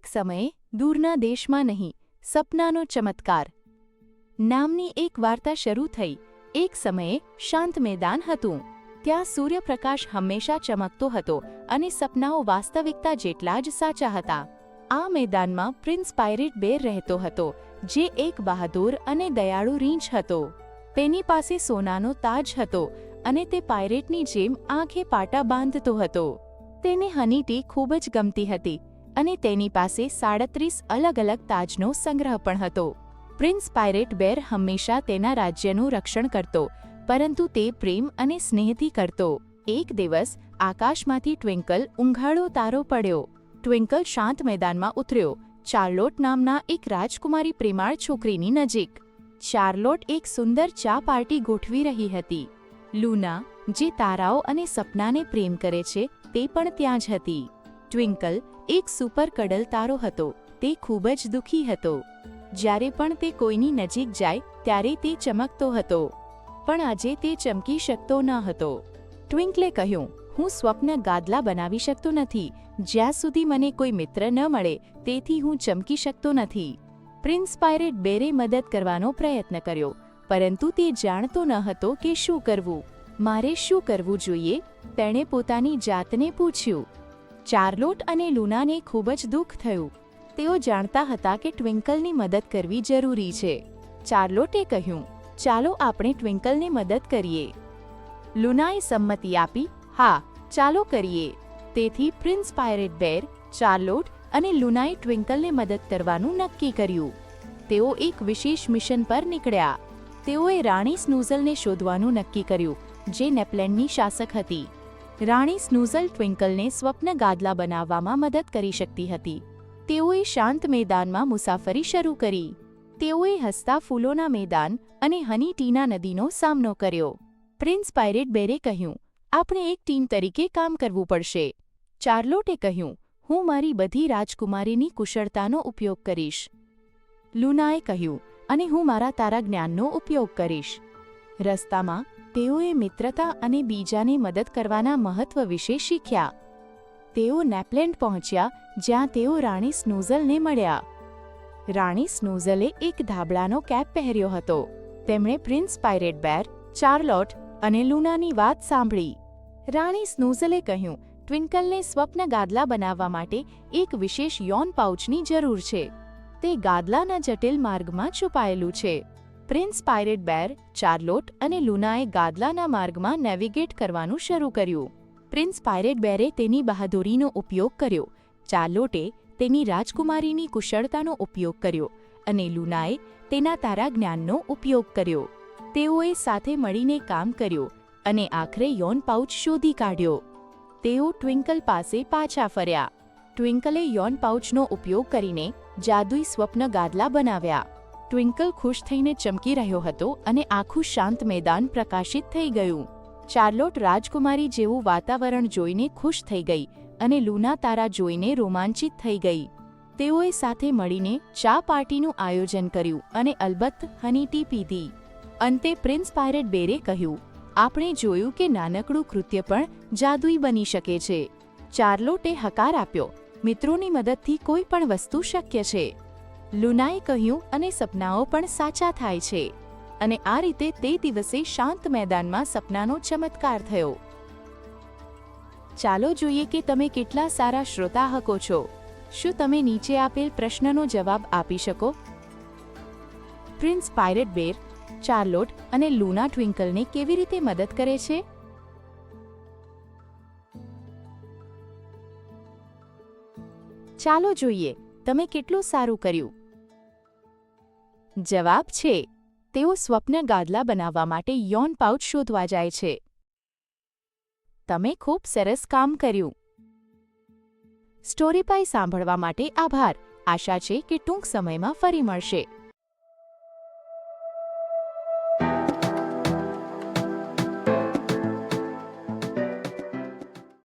સમયે દૂરના દેશમાં નહીં, સપનાનો ચમત્કાર નામની એક વાર્તા શરૂ થઈ। એક સમયે શાંત મેદાન હતું। ત્યાં સૂર્યપ્રકાશ હંમેશા ચમકતો હતો અને સપનાઓ વાસ્તવિકતા જેટલા જ સાચા હતા। આ મેદાનમાં પ્રિન્સ પાયરેટ બેર રહેતો હતો, જે એક બહાદુર અને દયાળુ રીંછ હતો। તેની પાસે સોનાનો તાજ હતો અને તે પાયરેટની જેમ આંખે પાટા બાંધતો હતો। તેને હની ટી ખૂબ જ ગમતી હતી અને તેની પાસે 37 અલગ અલગ તાજનો સંગ્રહ પણ હતો। પ્રિન્સ પાયરેટ બેર હંમેશા તેના રાજ્યનું રક્ષણ કરતો, પરંતુ તે પ્રેમ અને સ્નેહથી કરતો। એક દિવસ આકાશમાંથી ટ્વિંકલ ઊંઘાળો તારો પડ્યો। ટ્વિંકલ શાંત મેદાનમાં ઉતર્યો, ચાર્લોટ નામના એક રાજકુમારી પ્રેમાળ છોકરીની નજીક। ચાર્લોટ એક સુંદર ચા પાર્ટી ગોઠવી રહી હતી। લૂના, જે તારાઓ અને સપનાને પ્રેમ કરે છે, તે પણ ત્યાં જ હતી। ટ્વિંકલ એક સુપર કડલ તારો હતો। તે ખૂબ જ દુઃખી હતો। જ્યારે પણ તે કોઈની નજીક જાય ત્યારે તે ચમકતો હતો, પણ આજે તે ચમકી શકતો ન હતો। ટ્વિંકલે કહ્યું, હું સ્વપ્ન ગાદલા બનાવી શકતો નથી જ્યાં સુધી મને કોઈ મિત્ર ન મળે, તેથી હું ચમકી શકતો નથી। પ્રિન્સ પાયરેટ બેરે મદદ કરવાનો પ્રયત્ન કર્યો, પરંતુ તે જાણતો ન હતો કે શું કરવું। મારે શું કરવું જોઈએ? તેણે પોતાની જાતને પૂછ્યું। ચાર્લોટ અને લૂનાને ખૂબ જ દુઃખ થયું। તેઓ જાણતા હતા કે ટ્વિંકલની મદદ કરવી જરૂરી છે। ચાર્લોટે કહ્યું, ચાલો આપણે ટ્વિંકલને મદદ કરીએ। લૂનાએ સંમતિ આપી, હા, ચાલો કરીએ। તેથી પ્રિન્સ પાયરેટ બેર, ચાર્લોટ અને લૂનાએ ટ્વિંકલને મદદ કરવાનું નક્કી કર્યું। તેઓ એક વિશેષ મિશન પર નીકળ્યા। તેઓએ રાણી સ્નૂઝલને શોધવાનું નક્કી કર્યું, જે નેપલેન્ડની શાસક હતી। રાણી સ્નૂઝલ ટ્વિંકલને સ્વપ્ન ગાદલા બનાવવામાં મદદ કરી શકતી હતી। તેઓએ શાંત મેદાનમાં મુસાફરી શરૂ કરી। તેઓએ હસતા ફૂલોના મેદાન અને હની ટીના નદીનો સામનો કર્યો। પ્રિન્સ પાયરેટ બેરે કહ્યું, આપણે એક ટીમ તરીકે કામ કરવું પડશે। ચાર્લોટે કહ્યું, હું મારી બધી રાજકુમારીની કુશળતાનો ઉપયોગ કરીશ। લૂનાએ કહ્યું, અને હું મારા તારા જ્ઞાનનો ઉપયોગ કરીશ। રસ્તામાં તેઓએ મિત્રતા અને બીજાને મદદ કરવાના મહત્વ વિશે શીખ્યા। તેઓ નેપલેન્ડ પહોંચ્યા, જ્યાં તેઓ રાણી સ્નૂઝલને મળ્યા। રાણી સ્નૂઝલે એક ધાબળાનો કેપ પહેર્યો હતો। તેમણે પ્રિન્સ પાયરેટ બેર, ચાર્લોટ અને લૂનાની વાત સાંભળી। રાણી સ્નૂઝલે કહ્યું, ટ્વિંકલને સ્વપ્ન ગાદલા બનાવવા માટે એક વિશેષ યૌન પાઉચની જરૂર છે। તે ગાદલાના જટિલ માર્ગમાં છુપાયેલું છે। પ્રિન્સ પાયરેટ બેર, ચાર્લોટ અને લૂનાએ ગાદલાના માર્ગમાં નેવિગેટ કરવાનું શરૂ કર્યું। પ્રિન્સ પાયરેટ બેરે તેની બહાદુરીનો ઉપયોગ કર્યો, ચાર્લોટે તેની રાજકુમારીની કુશળતાનો ઉપયોગ કર્યો અને લૂનાએ તેના તારા જ્ઞાનનો ઉપયોગ કર્યો। તેઓએ સાથે મળીને કામ કર્યું અને આખરે યૌન પાઉચ શોધી કાઢ્યો। તેઓ ટ્વિંકલ પાસે પાછા ફર્યા। ટ્વિંકલે યૌન પાઉચનો ઉપયોગ કરીને જાદુઈ સ્વપ્ન ગાદલા બનાવ્યા। ટ્વિંકલ ખુશ થઈને ચમકી રહ્યો હતો અને આખું શાંત મેદાન પ્રકાશિત થઈ ગયું। ચાર્લોટ રાજકુમારી જેવું વાતાવરણ જોઈને ખુશ થઈ ગઈ અને લૂના તારા જોઈને રોમાંચિત થઈ ગઈ। તેઓએ સાથે મળીને ચા પાર્ટીનું આયોજન કર્યું અને અલબત્ત હની ટી પીધી। અંતે પ્રિન્સ પાયરેટ બેરે કહ્યું, આપણે જોયું કે નાનકડું કૃત્ય પણ જાદુઈ બની શકે છે। ચાર્લોટે હકાર આપ્યો, મિત્રોની મદદથી કોઈ પણ વસ્તુ શક્ય છે। લૂનાએ કહ્યું, અને સપનાઓ પણ સાચા થાય છે। અને આ રીતે તે દિવસે શાંત મેદાનમાં સપનાનો ચમત્કાર થયો। ચાલો જોઈએ કે તમે કેટલા સારા શ્રોતાહકો છો। શું તમે નીચે આપેલ પ્રશ્નનો જવાબ આપી શકો? પ્રિન્સ પાયરેટ બેર, ચાર્લોટ અને લૂના ટ્વિંકલને કેવી રીતે મદદ કરે છે? ચાલો જોઈએ તમે કેટલું સારું કર્યું। જવાબ છે, તેઓ સ્વપ્ન ગાદલા બનાવવા માટે યૌન પાઉચ શોધવા જાય છે। તમે ખૂબ સરસ કામ કર્યું। સ્ટોરી પાઈ સાંભળવા માટે આભાર। આશા છે કે ટૂંક સમયમાં ફરી મળશે।